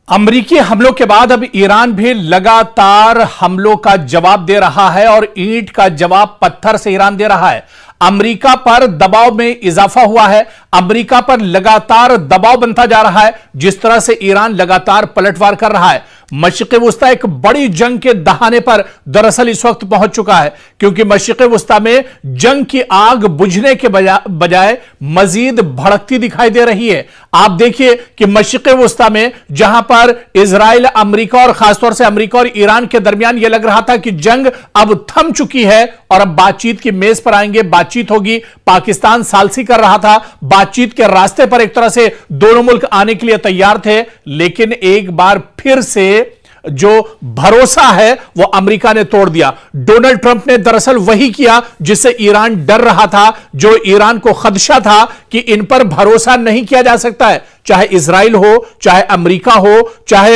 अमेरिकी हमलों के बाद अब ईरान भी लगातार हमलों का जवाब दे रहा है और ईंट का जवाब पत्थर से ईरान दे रहा है। अमेरिका पर दबाव में इजाफा हुआ है, अमेरिका पर लगातार दबाव बनता जा रहा है। जिस तरह से ईरान लगातार पलटवार कर रहा है, मशरिक़ वुस्ता एक बड़ी जंग के दहाने पर दरअसल इस वक्त पहुंच चुका है, क्योंकि मशरिक़ वुस्ता में जंग की आग बुझने के बजाय मजीद भड़कती दिखाई दे रही है। आप देखिए कि मशरिक़ वुस्ता में जहां पर इजराइल, अमेरिका और खासतौर से अमेरिका और ईरान के दरमियान यह लग रहा था कि जंग अब थम चुकी है और अब बातचीत की मेज पर आएंगे, बातचीत होगी। पाकिस्तान सालसी कर रहा था, बातचीत के रास्ते पर एक तरह से दोनों मुल्क आने के लिए तैयार थे, लेकिन एक बार फिर से जो भरोसा है वो अमेरिका ने तोड़ दिया। डोनाल्ड ट्रंप ने दरअसल वही किया जिससे ईरान डर रहा था, जो ईरान को खदशा था कि इन पर भरोसा नहीं किया जा सकता है, चाहे इजराइल हो, चाहे अमेरिका हो, चाहे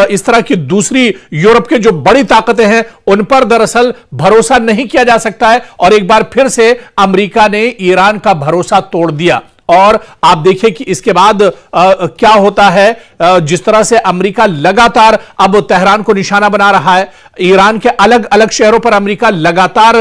इस तरह की दूसरी यूरोप के जो बड़ी ताकतें हैं, उन पर दरअसल भरोसा नहीं किया जा सकता है। और एक बार फिर से अमेरिका ने ईरान का भरोसा तोड़ दिया। और आप देखिए कि इसके बाद क्या होता है। जिस तरह से अमेरिका लगातार अब तेहरान को निशाना बना रहा है, ईरान के अलग अलग शहरों पर अमेरिका लगातार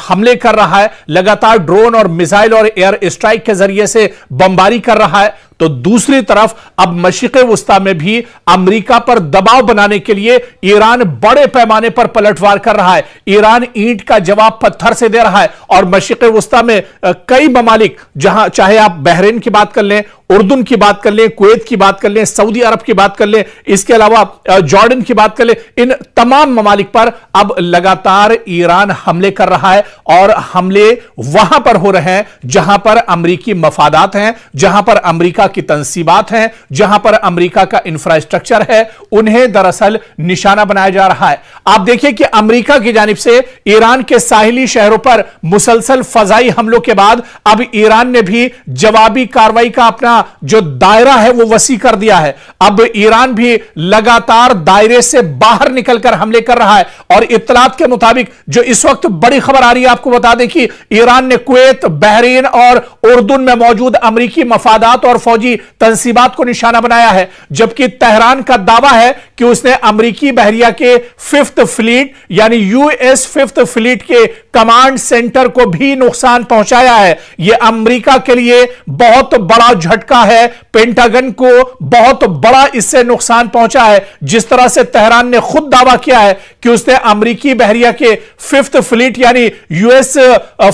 हमले कर रहा है, लगातार ड्रोन और मिसाइल और एयर स्ट्राइक के जरिए से बमबारी कर रहा है, तो दूसरी तरफ अब मशरिक़ वुस्ता में भी अमेरिका पर दबाव बनाने के लिए ईरान बड़े पैमाने पर पलटवार कर रहा है। ईरान ईंट का जवाब पत्थर से दे रहा है और मशरिक़ वुस्ता में कई ममालिक, जहां चाहे आप बहरीन की बात कर लें, उर्दून की बात कर लें, कुवैत की बात कर लें, सऊदी अरब की बात कर लें, इसके अलावा जॉर्डन की बात कर लें, इन तमाम ममालिक पर अब लगातार ईरान हमले कर रहा है। और हमले वहां पर हो रहे हैं जहां पर अमेरिकी मफादात हैं, जहां पर अमेरिका की तंसीबात हैं, जहां पर अमेरिका का इंफ्रास्ट्रक्चर है, उन्हें दरअसल निशाना बनाया जा रहा है। आप देखिए कि अमेरिका की जानिब से ईरान के साहिली शहरों पर मुसलसल फजाई हमलों के बाद अब ईरान ने भी जवाबी कार्रवाई का अपना जो दायरा है वो वसी कर दिया है। अब ईरान भी लगातार दायरे से बाहर निकलकर हमले कर रहा है। और इत्तलात के मुताबिक जो इस वक्त बड़ी खबर आ रही है, आपको बता दें कि ईरान ने कुवैत, बहरीन और उर्दून में मौजूद अमेरिकी मफादात और फौजी तंसीबात को निशाना बनाया है, जबकि तेहरान का दावा है कि उसने अमेरिकी बहरिया के 5th फ्लीट यानी यूएस 5th फ्लीट के कमांड सेंटर को भी नुकसान पहुंचाया है। यह अमेरिका के लिए बहुत बड़ा झटका है, पेंटागन को बहुत बड़ा इससे नुकसान पहुंचा है। जिस तरह से तेहरान ने खुद दावा किया है कि उसने अमेरिकी बहरिया के 5th फ्लीट यानी यूएस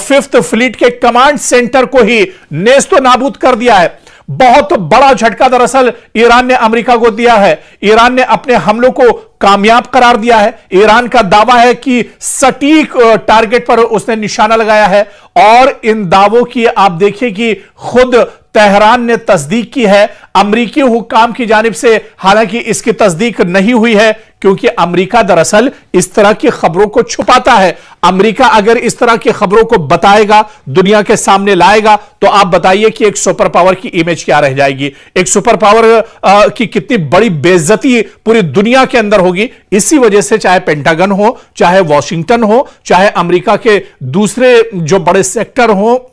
5th फ्लीट के कमांड सेंटर को ही नेस्तो नाबूद कर दिया है। बहुत बड़ा झटका दरअसल ईरान ने अमेरिका को दिया है। ईरान ने अपने हमलों को कामयाब करार दिया है। ईरान का दावा है कि सटीक टारगेट पर उसने निशाना लगाया है। और इन दावों की आप देखिए कि खुद तेहरान ने तस्दीक की है, अमेरिकी हुक्काम की जानिब से हालांकि इसकी तस्दीक नहीं हुई है, क्योंकि अमेरिका दरअसल इस तरह की खबरों को छुपाता है। अमेरिका अगर इस तरह की खबरों को बताएगा, दुनिया के सामने लाएगा, तो आप बताइए कि एक सुपर पावर की इमेज क्या रह जाएगी, एक सुपर पावर की कितनी बड़ी बेइज्जती पूरी दुनिया के अंदर होगी। इसी वजह से चाहे पेंटागन हो, चाहे वॉशिंगटन हो, चाहे अमेरिका के दूसरे जो बड़े सेक्टर हो,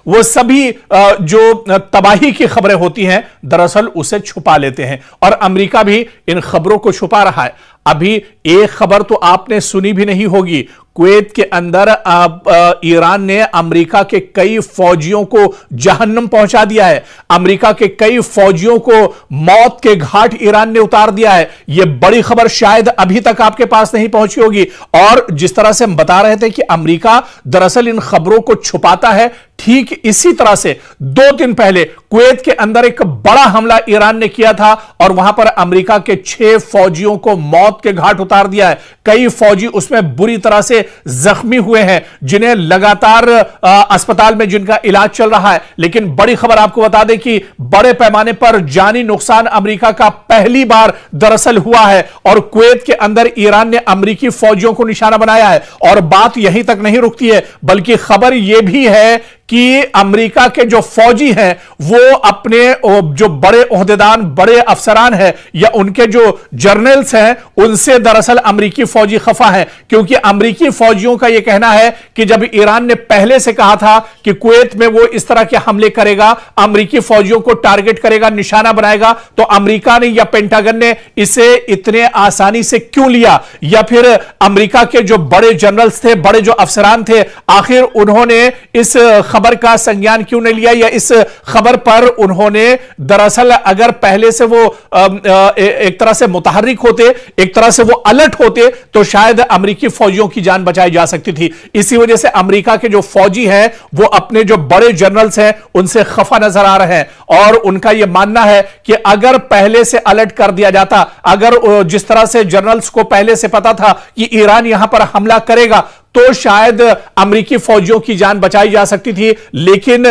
वो सभी जो तबाही की खबरें होती हैं दरअसल उसे छुपा लेते हैं। और अमेरिका भी इन खबरों को छुपा रहा है। अभी एक खबर तो आपने सुनी भी नहीं होगी, कुवैत के अंदर ईरान ने अमेरिका के कई फौजियों को जहन्नम पहुंचा दिया है। अमेरिका के कई फौजियों को मौत के घाट ईरान ने उतार दिया है। यह बड़ी खबर शायद अभी तक आपके पास नहीं पहुंची होगी। और जिस तरह से हम बता रहे थे कि अमेरिका दरअसल इन खबरों को छुपाता है, ठीक इसी तरह से 2 दिन पहले कुवैत के अंदर एक बड़ा हमला ईरान ने किया था और वहां पर अमेरिका के 6 फौजियों को मौत के घाट उतार दिया है। कई फौजी उसमें बुरी तरह से जख्मी हुए हैं, जिन्हें लगातार अस्पताल में जिनका इलाज चल रहा है। लेकिन बड़ी खबर आपको बता दें कि बड़े पैमाने पर जानी नुकसान अमेरिका का पहली बार दरअसल हुआ है। और कुवैत के अंदर ईरान ने अमेरिकी फौजियों को निशाना बनाया है। और बात यहीं तक नहीं रुकती है, बल्कि खबर यह भी है कि अमेरिका के जो फौजी हैं वो अपने जो बड़े ओहदेदार, बड़े अफसरान हैं या उनके जो जर्नल्स हैं, उनसे दरअसल अमेरिकी फौजी खफा हैं। क्योंकि अमेरिकी फौजियों का यह कहना है कि जब ईरान ने पहले से कहा था कि कुवैत में वो इस तरह के हमले करेगा, अमेरिकी फौजियों को टारगेट करेगा, निशाना बनाएगा, तो अमेरिका ने या पेंटागन ने इसे इतने आसानी से क्यों लिया, या फिर अमेरिका के जो बड़े जनरल्स थे, बड़े जो अफसरान थे, आखिर उन्होंने इस खबर का संज्ञान क्यों नहीं लिया, या इस खबर पर उन्होंने दरअसल अगर पहले से वो एक तरह से मुतहर्रिक होते, एक तरह से वो अलर्ट होते, तो शायद अमेरिकी फौजियों की जान बचाई जा सकती थी। इसी वजह से अमेरिका के जो फौजी हैं वो अपने जो बड़े जनरल्स हैं उनसे खफा नजर आ रहे हैं, और उनका यह मानना है कि अगर पहले से अलर्ट कर दिया जाता, अगर जिस तरह से जनरल्स को पहले से पता था कि ईरान यहां पर हमला करेगा, तो शायद अमेरिकी फौजियों की जान बचाई जा सकती थी, लेकिन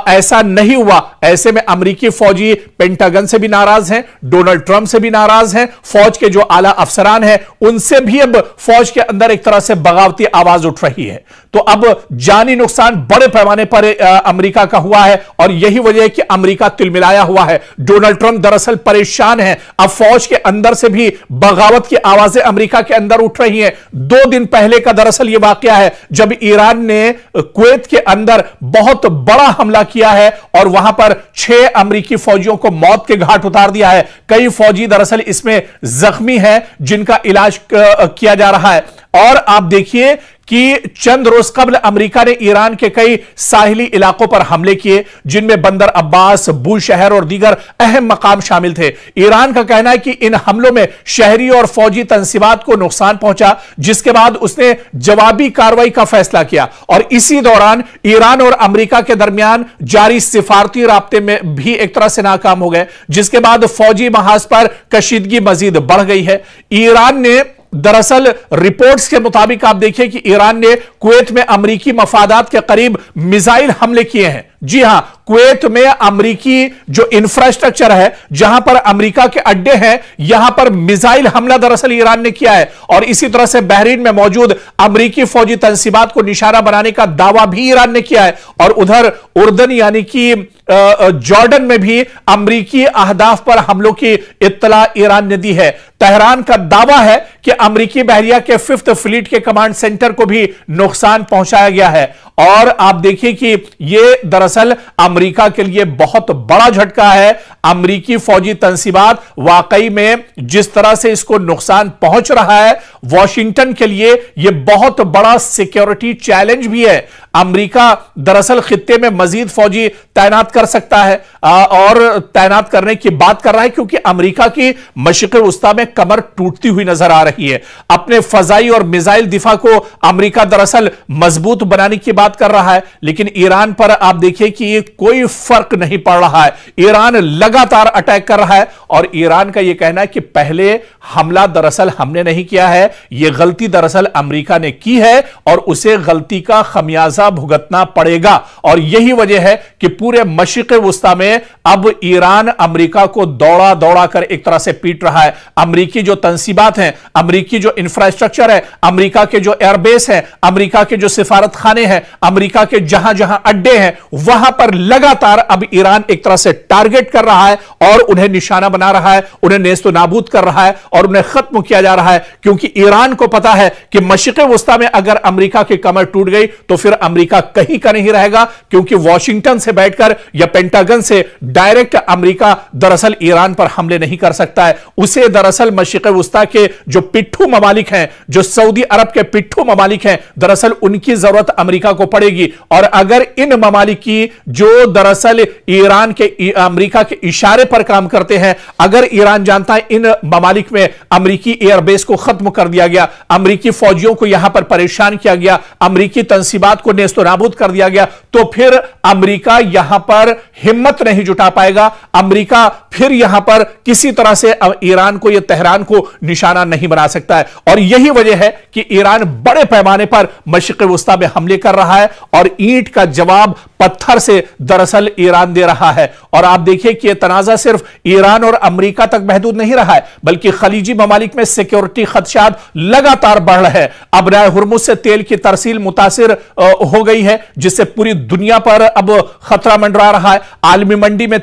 ऐसा नहीं हुआ। ऐसे में अमेरिकी फौजी पेंटागन से भी नाराज हैं, डोनाल्ड ट्रंप से भी नाराज हैं, फौज के जो आला अफसरान हैं उनसे भी अब फौज के अंदर एक तरह से बगावती आवाज उठ रही है। तो अब जानी नुकसान बड़े पैमाने पर अमेरिका का हुआ है, और यही वजह है कि अमेरिका तिलमिलाया हुआ है। डोनाल्ड ट्रंप दरअसल परेशान है। अब फौज के अंदर से भी बगावत की आवाजें अमेरिका के अंदर उठ रही हैं। 2 दिन पहले का दरअसल यह वाकया है जब ईरान ने कुवैत के अंदर बहुत बड़ा हमला किया है, और वहां पर 6 अमेरिकी फौजियों को मौत के घाट उतार दिया है। कई फौजी दरअसल इसमें जख्मी हैं जिनका इलाज किया जा रहा है। और आप देखिए कि चंद रोज कबल अमेरिका ने ईरान के कई साहिली इलाकों पर हमले किए, जिनमें बंदर अब्बास, बूशहर और दीगर अहम मकाम शामिल थे। ईरान का कहना है कि इन हमलों में शहरी और फौजी तंसीबात को नुकसान पहुंचा, जिसके बाद उसने जवाबी कार्रवाई का फैसला किया। और इसी दौरान ईरान और अमेरिका के दरमियान जारी सिफारती राब्ते में भी एक तरह से नाकाम हो गए, जिसके बाद फौजी महाज पर कशीदगी मजीद बढ़ गई है। ईरान ने दरअसल रिपोर्ट्स के मुताबिक आप देखिए कि ईरान ने कुवैत में अमेरिकी मफादात के करीब मिसाइल हमले किए हैं। जी हां, कुवैत में अमेरिकी जो इंफ्रास्ट्रक्चर है, जहां पर अमेरिका के अड्डे हैं, यहां पर मिसाइल हमला दरअसल ईरान ने किया है। और इसी तरह से बहरीन में मौजूद अमेरिकी फौजी तंसीबात को निशाना बनाने का दावा भी ईरान ने किया है। और उधर उर्दन यानी कि जॉर्डन में भी अमेरिकी अहदाफ पर हमलों की इत्तला ईरान ने दी है। तेहरान का दावा है कि अमेरिकी बहरिया के 5th फ्लीट के कमांड सेंटर को भी नुकसान पहुंचाया गया है। और आप देखिए कि यह दरअसल अमेरिका के लिए बहुत बड़ा झटका है। अमेरिकी फौजी तंसीबात वाकई में जिस तरह से इसको नुकसान पहुंच रहा है, वॉशिंगटन के लिए यह बहुत बड़ा सिक्योरिटी चैलेंज भी है। अमेरिका दरअसल खित्ते में मजीद फौजी तैनात कर सकता है, और तैनात करने की बात कर रहा है, क्योंकि अमेरिका की मशरिक़ वुस्ता में कमर टूटती हुई नजर आ रही है। अपने फजाई और मिसाइल दिफा को अमेरिका दरअसल मजबूत बनाने की बात कर रहा है, लेकिन ईरान पर आप देखिए कि कोई फर्क नहीं पड़ रहा है। ईरान लगातार अटैक कर रहा है, और ईरान का यह कहना है कि पहले हमला दरअसल हमने नहीं किया है, यह गलती दरअसल अमेरिका ने की है, और उसे गलती का खमियाजा भुगतना पड़ेगा। और यही वजह है कि पूरे मशरिक़ वुस्ता में अब ईरान अमेरिका को दौड़ा दौड़ा कर एक तरह से पीट रहा है। अमेरिकी जो तंसीबात हैं, अमेरिकी जो इंफ्रास्ट्रक्चर है, अमेरिका के जो एयरबेस हैं, अमेरिका के जो सिफारत खाने हैं, अमेरिका के जहां जहां अड्डे हैं, वहां पर लगातार अब ईरान एक तरह से टारगेट कर रहा है, और उन्हें निशाना बना रहा है, उन्हें नेस्तो नाबूद कर रहा है, और उन्हें खत्म किया जा रहा है। क्योंकि ईरान को पता है कि मशरिक़ वुस्ता में अगर अमेरिका की कमर टूट गई तो फिर अमेरिका कहीं का नहीं रहेगा, क्योंकि वॉशिंगटन से बैठकर या पेंटागन से डायरेक्ट अमेरिका दरअसल ईरान पर हमले नहीं कर सकता है। उसे दरअसल मशरिक़ वुस्ता के जो पिट्ठू ममालिक हैं, जो सऊदी अरब के पिट्ठू ममालिक हैं, दरअसल उनकी जरूरत अमेरिका को पड़ेगी। और अगर इन ममालिक की जो दरअसल ईरान के अमेरिका के इशारे पर काम करते हैं, अगर ईरान जानता है इन ममालिक में अमेरिकी एयरबेस को खत्म कर दिया गया, अमेरिकी फौजियों को यहां पर परेशान किया गया, अमेरिकी तंसीबात को नेस्तो नाबूद कर दिया गया, तो फिर अमेरिका यहां पर हिम्मत नहीं जुटा पाएगा। अमेरिका फिर यहां पर किसी तरह से ईरान को या तेहरान को निशाना नहीं बना सकता है। और यही वजह है कि ईरान बड़े पैमाने पर मशरिक़ वुस्ता में हमले कर रहा है, और ईंट का जवाब पत्थर से दरअसल ईरान दे रहा है। और आप देखिए कि यह तनाजा सिर्फ ईरान और अमेरिका तक महदूद नहीं रहा है, बल्कि खलीजी ममालिक में सिक्योरिटी खदशात लगातार बढ़ रहे हैं। अब राय हुर्मुज से तेल की तरसील मुतासिर हो गई है, जिससे पूरी दुनिया पर अब खतरा मंडरा रहा है। आलमी मंडी में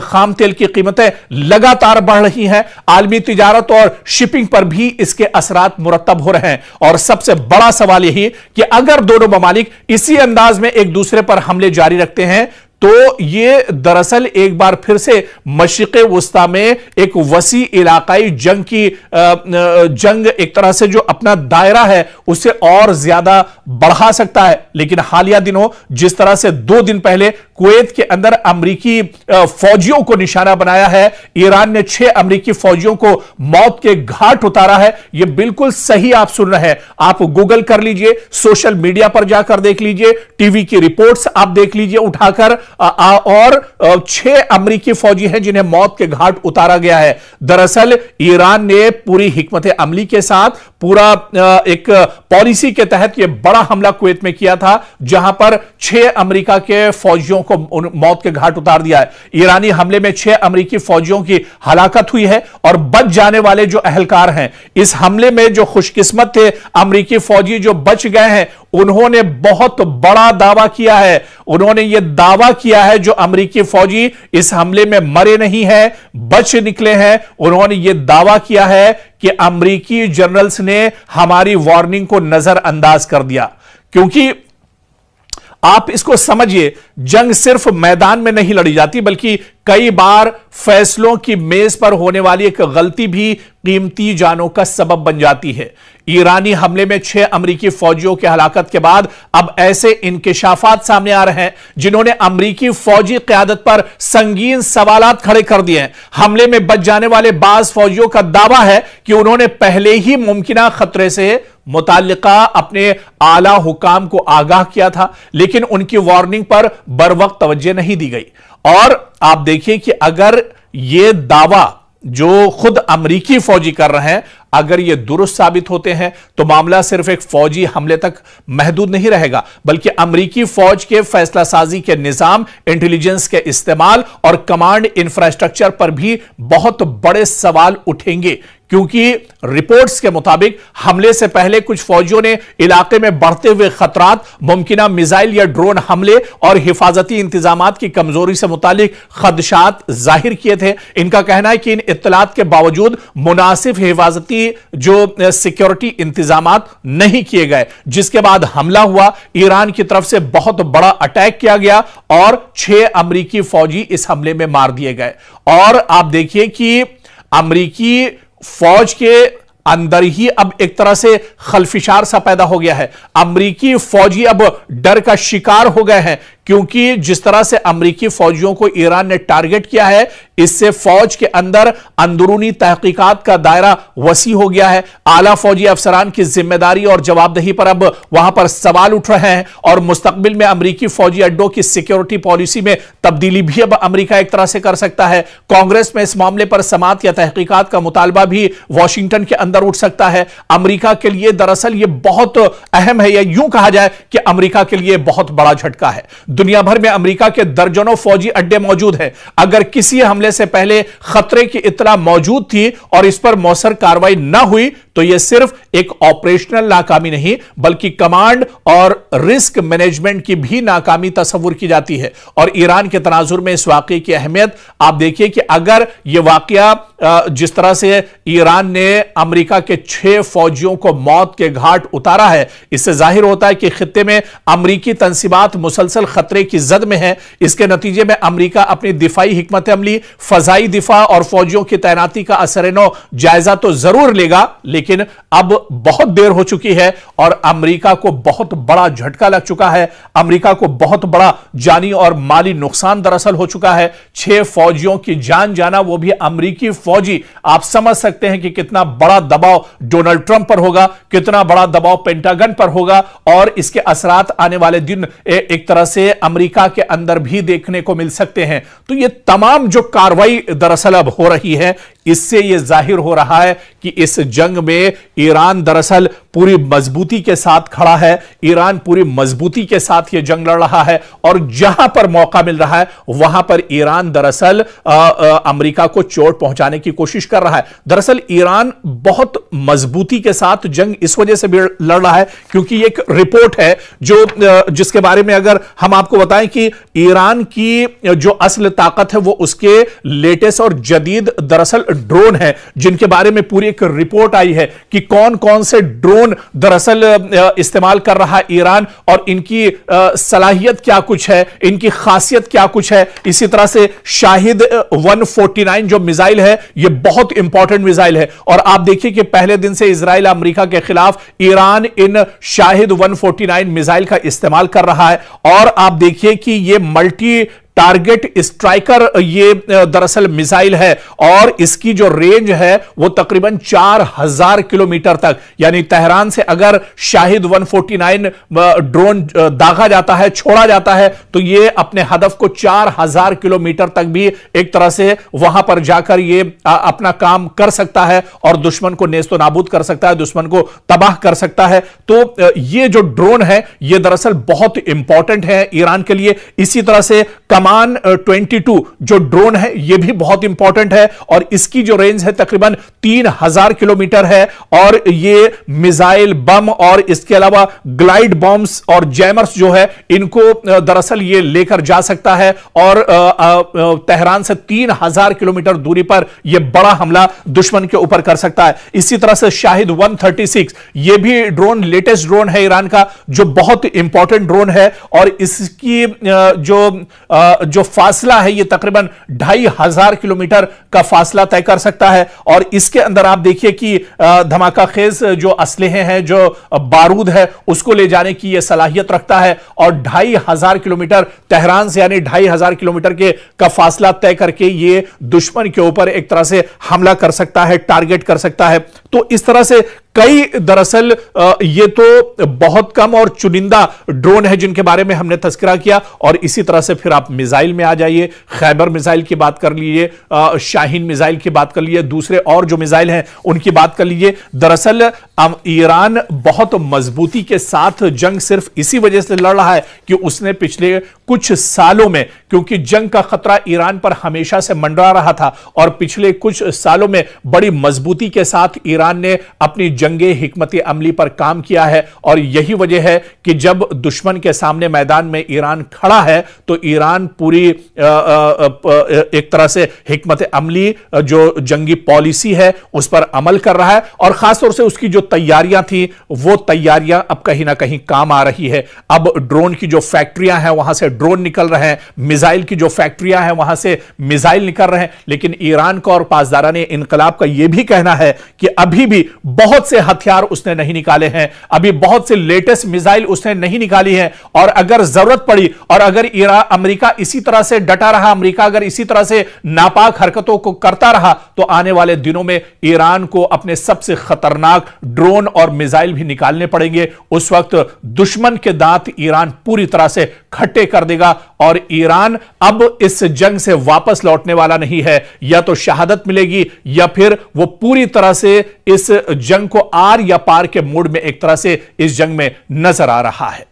खाम तेल की कीमतें लगातार बढ़ रही हैं। आलमी तिजारत और शिपिंग पर भी इसके असरात मुरतब हो रहे हैं। और सबसे बड़ा सवाल यही कि अगर दोनों ममालिक इसी अंदाज में एक दूसरे पर हमले जारी रखते हैं, तो ये दरअसल एक बार फिर से मशरिक़े वुस्ता में एक वसी इलाकाई जंग एक तरह से जो अपना दायरा है उसे और ज्यादा बढ़ा सकता है। लेकिन हालिया दिनों जिस तरह से 2 दिन पहले कुवैत के अंदर अमरीकी फौजियों को निशाना बनाया है, ईरान ने 6 अमरीकी फौजियों को मौत के घाट उतारा है, यह बिल्कुल सही आप सुन रहे हैं। आप गूगल कर लीजिए, सोशल मीडिया पर जाकर देख लीजिए, टीवी की रिपोर्ट्स आप देख लीजिए उठाकर, और 6 अमरीकी फौजी हैं जिन्हें मौत के घाट उतारा गया है। दरअसल ईरान ने पूरी हिकमत अमली के साथ पूरा एक पॉलिसी के तहत यह बड़ा हमला कुवैत में किया था, जहां पर 6 अमेरिका के फौजियों को मौत के घाट उतार दिया है। ईरानी हमले में 6 अमेरिकी फौजियों की हलाकत हुई है और बच जाने वाले जो अहलकार हैं, इस हमले में जो खुशकिस्मत थे अमेरिकी फौजी जो बच गए हैं, उन्होंने बहुत बड़ा दावा किया है। उन्होंने यह दावा किया है जो अमेरिकी फौजी इस हमले में मरे नहीं हैं, बच निकले हैं, उन्होंने यह दावा किया है कि अमेरिकी जनरल्स ने हमारी वार्निंग को नजरअंदाज कर दिया। क्योंकि आप इसको समझिए, जंग सिर्फ मैदान में नहीं लड़ी जाती, बल्कि कई बार फैसलों की मेज पर होने वाली एक गलती भी कीमती जानों का सबब बन जाती है। ईरानी हमले में 6 अमेरिकी फौजियों की हलाकत के बाद अब ऐसे इंकिशाफात सामने आ रहे हैं जिन्होंने अमेरिकी फौजी क़यादत पर संगीन सवालात खड़े कर दिए हैं। हमले में बच जाने वाले बाज फौजियों का दावा है कि उन्होंने पहले ही मुमकिना खतरे से मुताल्लिका अपने आला हुकाम को आगाह किया था, लेकिन उनकी वार्निंग पर बरवक्त तवज्जो नहीं दी गई। और आप देखिए कि अगर यह दावा जो खुद अमेरिकी फौजी कर रहे हैं, अगर ये दुरुस्त साबित होते हैं तो मामला सिर्फ एक फौजी हमले तक महदूद नहीं रहेगा, बल्कि अमेरिकी फौज के फैसला साजी के निजाम, इंटेलिजेंस के इस्तेमाल और कमांड इंफ्रास्ट्रक्चर पर भी बहुत बड़े सवाल उठेंगे। क्योंकि रिपोर्ट्स के मुताबिक हमले से पहले कुछ फौजियों ने इलाके में बढ़ते हुए खतरात, मुमकिना मिसाइल या ड्रोन हमले और हिफाजती इंतजामात की कमजोरी से मुतालिक खदशात जाहिर किए थे। इनका कहना है कि इन इत्तलात के बावजूद मुनासिब हिफाजती जो सिक्योरिटी इंतजामात नहीं किए गए, जिसके बाद हमला हुआ। ईरान की तरफ से बहुत बड़ा अटैक किया गया और 6 अमेरिकी फौजी इस हमले में मार दिए गए। और आप देखिए कि अमेरिकी फौज के अंदर ही अब एक तरह से खलफिशार सा पैदा हो गया है। अमेरिकी फौजी अब डर का शिकार हो गए हैं, क्योंकि जिस तरह से अमेरिकी फौजियों को ईरान ने टारगेट किया है, इससे फौज के अंदर अंदरूनी तहकीकात का दायरा वसी हो गया है। आला फौजी अफसरान की जिम्मेदारी और जवाबदेही पर अब वहां पर सवाल उठ रहे हैं और मुस्तकबिल में अमेरिकी फौजी अड्डों की सिक्योरिटी पॉलिसी में तब्दीली भी अब अमेरिका एक तरह से कर सकता है। कांग्रेस में इस मामले पर समाअत या तहकीकात का मुतालबा भी वॉशिंगटन के अंदर उठ सकता है। अमेरिका के लिए दरअसल यह बहुत अहम है, या यूं कहा जाए कि अमेरिका के लिए बहुत बड़ा झटका है। दुनिया भर में अमेरिका के दर्जनों फौजी अड्डे मौजूद हैं। अगर किसी हमले से पहले खतरे की इत्तला मौजूद थी और इस पर मौसर कार्रवाई न हुई, तो यह सिर्फ एक ऑपरेशनल नाकामी नहीं, बल्कि कमांड और रिस्क मैनेजमेंट की भी नाकामी तस्वुर की जाती है। और ईरान के तनाजुर में इस वाकये की अहमियत आप देखिए कि अगर यह वाकया जिस तरह से ईरान ने अमेरिका के 6 फौजियों को मौत के घाट उतारा है, इससे जाहिर होता है कि खित्ते में अमेरिकी तंसीबात मुसलसल खतरे की जद में है। इसके नतीजे में अमेरिका अपनी दिफाई हिकमत अमली, फजाई दिफा और फौजियों की तैनाती का असर-ए-नौ जायजा तो जरूर लेगा, लेकिन अब बहुत देर हो चुकी है और अमेरिका को बहुत बड़ा झटका लग चुका है। अमेरिका को बहुत बड़ा जानी और माली नुकसान दरअसल हो चुका है। 6 फौजियों की जान जाना, वो भी अमेरिकी फौजी। आप समझ सकते हैं कि कितना बड़ा दबाव डोनाल्ड ट्रंप पर होगा, कितना बड़ा दबाव पेंटागन पर होगा, और इसके असरात आने वाले दिन एक तरह से अमेरिका के अंदर भी देखने को मिल सकते हैं। तो ये तमाम जो कार्रवाई दरअसल अब हो रही है, इससे यह जाहिर हो रहा है कि इस जंग में ईरान दरअसल पूरी मजबूती के साथ खड़ा है। ईरान पूरी मजबूती के साथ यह जंग लड़ रहा है और जहां पर मौका मिल रहा है वहां पर ईरान दरअसल अमेरिका को चोट पहुंचाने की कोशिश कर रहा है। दरअसल ईरान बहुत मजबूती के साथ जंग इस वजह से भी लड़ रहा है क्योंकि एक रिपोर्ट है जिसके बारे में अगर हम आपको बताएं कि ईरान की जो असल ताकत है वो उसके लेटेस्ट और जदीद दरअसल ड्रोन हैं जिनके बारे में पूरी एक रिपोर्ट आई है कि कौन कौन से ड्रोन दरअसल इस्तेमाल कर रहा है ईरान और इनकी सलाहियत क्या कुछ है, इनकी खासियत क्या कुछ है। इसी तरह से शाहिद 149 जो मिसाइल है यह बहुत इंपॉर्टेंट मिसाइल है और आप देखिए कि पहले दिन से इजराइल अमेरिका के खिलाफ ईरान इन शाहिद 149 मिसाइल का इस्तेमाल कर रहा है और आप देखिए कि यह मल्टी टारगेट स्ट्राइकर ये दरअसल मिसाइल है और इसकी जो रेंज है वो तकरीबन 4000 किलोमीटर तक, यानी तेहरान से अगर शाहिद 149 ड्रोन दागा जाता है, छोड़ा जाता है, तो ये अपने हदफ को 4000 किलोमीटर तक भी एक तरह से वहां पर जाकर ये अपना काम कर सकता है और दुश्मन को नेस्तो नाबूद कर सकता है, दुश्मन को तबाह कर सकता है। तो ये जो ड्रोन है ये दरअसल बहुत इंपॉर्टेंट है ईरान के लिए। इसी तरह से कमान 22 जो ड्रोन है यह भी बहुत इंपॉर्टेंट है और इसकी जो रेंज है तकरीबन 3000 किलोमीटर है और यह मिसाइल, बम और इसके अलावा ग्लाइड बॉम्ब्स और जैमर्स जो है इनको दरअसल यह लेकर जा सकता है और तेहरान से 3000 किलोमीटर दूरी पर यह बड़ा हमला दुश्मन के ऊपर कर सकता है। इसी तरह से शाहिद 136 यह भी ड्रोन लेटेस्ट ड्रोन है ईरान का जो बहुत इंपॉर्टेंट ड्रोन है और इसकी जो फासला है ये तकरीबन 2500 किलोमीटर का फासला तय कर सकता है और इसके अंदर आप देखिए कि धमाका खेज जो असलहे हैं, जो बारूद है, उसको ले जाने की यह सलाहियत रखता है और 2500 किलोमीटर तेहरान से यानी 2500 किलोमीटर का फासला तय करके ये दुश्मन के ऊपर एक तरह से हमला कर सकता है, टारगेट कर सकता है। तो इस तरह से कई दरअसल ये तो बहुत कम और चुनिंदा ड्रोन है जिनके बारे में हमने तस्करा किया और इसी तरह से फिर आप मिसाइल में आ जाइए, खैबर मिसाइल की बात कर लीजिए, शाहीन मिसाइल की बात कर लीजिए, दूसरे और जो मिसाइल हैं उनकी बात कर लीजिए। दरअसल ईरान बहुत मजबूती के साथ जंग सिर्फ इसी वजह से लड़ रहा है कि उसने पिछले कुछ सालों में, क्योंकि जंग का खतरा ईरान पर हमेशा से मंडरा रहा था और पिछले कुछ सालों में बड़ी मजबूती के साथ ईरान ने अपनी जंगे हिकमत अमली पर काम किया है और यही वजह है कि जब दुश्मन के सामने मैदान में ईरान खड़ा है तो ईरान पूरी एक तरह से हिकमत अमली जो जंगी पॉलिसी है उस पर अमल कर रहा है और खासतौर से उसकी जो तैयारियां थी वो तैयारियां अब कहीं ना कहीं काम आ रही है। अब ड्रोन की जो फैक्ट्रियां हैं वहां से ड्रोन निकल रहे हैं, मिसाइल की जो फैक्ट्रियां हैं वहां से मिसाइल निकल रहे हैं, लेकिन ईरान का और पासदाराने इनकलाब का यह भी कहना है कि अभी भी बहुत से हथियार उसने नहीं निकाले हैं, अभी बहुत से लेटेस्ट मिसाइल उसने नहीं निकाली है और अगर जरूरत पड़ी और अगर अमेरिका इसी तरह से डटा रहा, अमेरिका अगर इसी तरह से नापाक हरकतों को करता रहा तो आने वाले दिनों में ईरान को अपने सबसे खतरनाक ड्रोन और मिसाइल भी निकालने पड़ेंगे। उस वक्त दुश्मन के दांत ईरान पूरी तरह से खट्टे कर देगा और ईरान अब इस जंग से वापस लौटने वाला नहीं है। या तो शहादत मिलेगी या फिर वो पूरी तरह से इस जंग को आर या पार के मूड में एक तरह से इस जंग में नजर आ रहा है।